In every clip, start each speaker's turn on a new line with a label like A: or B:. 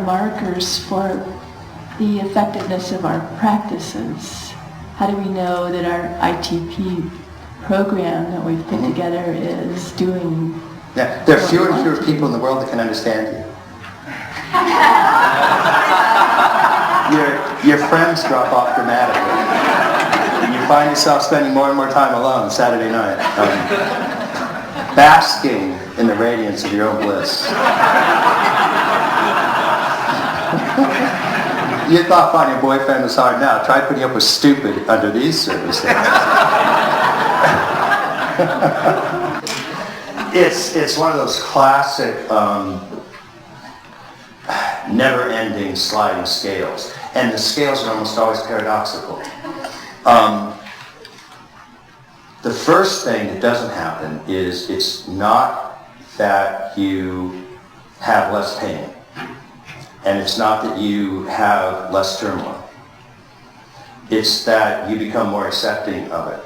A: markers for the effectiveness of our practices? How do we know that our ITP program that we've put together is doing?
B: Yeah, there are fewer and fewer people in the world that can understand you. Your friends drop off dramatically. You find yourself spending more and more time alone Saturday night, basking in the radiance of your own bliss. You thought finding a boyfriend was hard now. Try putting up with stupid under these circumstances. It's one of those classic never-ending sliding scales. And the scales are almost always paradoxical. The first thing that doesn't happen is it's not that you have less pain. And it's not that you have less turmoil. It's that you become more accepting of it.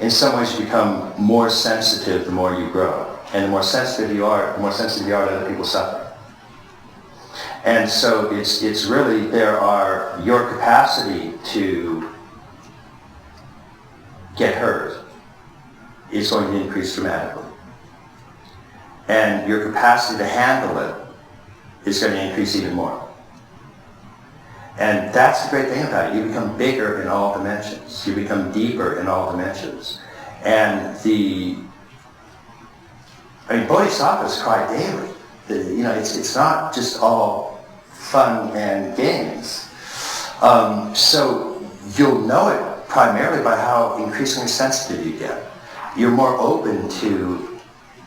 B: In some ways you become more sensitive the more you grow. And the more sensitive you are, to other people's suffering. And so it's really, your capacity to get hurt is going to increase dramatically. And your capacity to handle it is going to increase even more. And that's the great thing about it. You become bigger in all dimensions. You become deeper in all dimensions. And bodhisattvas cry daily. It's not just all fun and games. So you'll know it primarily by how increasingly sensitive you get. You're more open to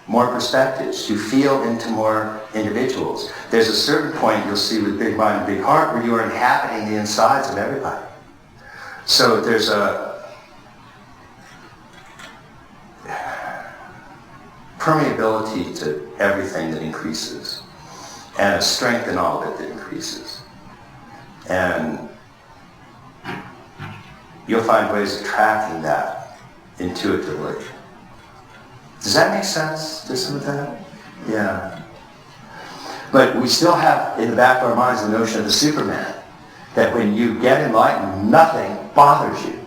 B: more perspectives. You feel into more individuals. There's a certain point you'll see with Big Mind and Big Heart where you are inhabiting the insides of everybody. So there's a permeability to everything that increases, and a strength in all of it that increases. And you'll find ways of tracking that intuitively. Does that make sense to some of that? Yeah. But we still have in the back of our minds the notion of the Superman, that when you get enlightened, nothing bothers you.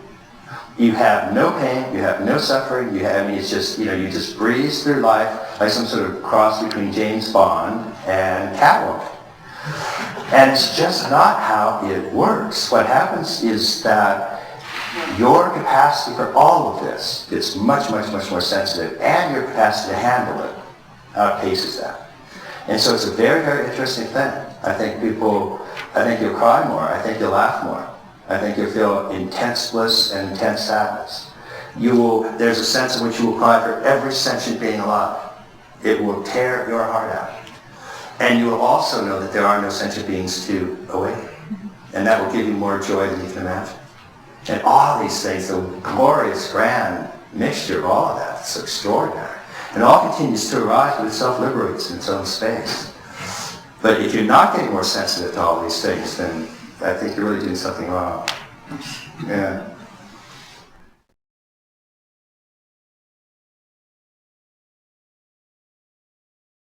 B: You have no pain, you have no suffering, it's just, you just breeze through life like some sort of cross between James Bond and Catwoman. And it's just not how it works. What happens is that your capacity for all of this gets much, much, much more sensitive, and your capacity to handle it outpaces that. And so it's a very, very interesting thing. I think you'll cry more. I think you'll laugh more. I think you'll feel intense bliss and intense sadness. There's a sense in which you will cry for every sentient being alive. It will tear your heart out. And you will also know that there are no sentient beings to awaken. And that will give you more joy than you can imagine. And all these things, the glorious, grand mixture of all of that, it's extraordinary. And it all continues to arise, but it self-liberates in its own space. But if you're not getting more sensitive to all these things, then I think you're really doing something wrong. Yeah.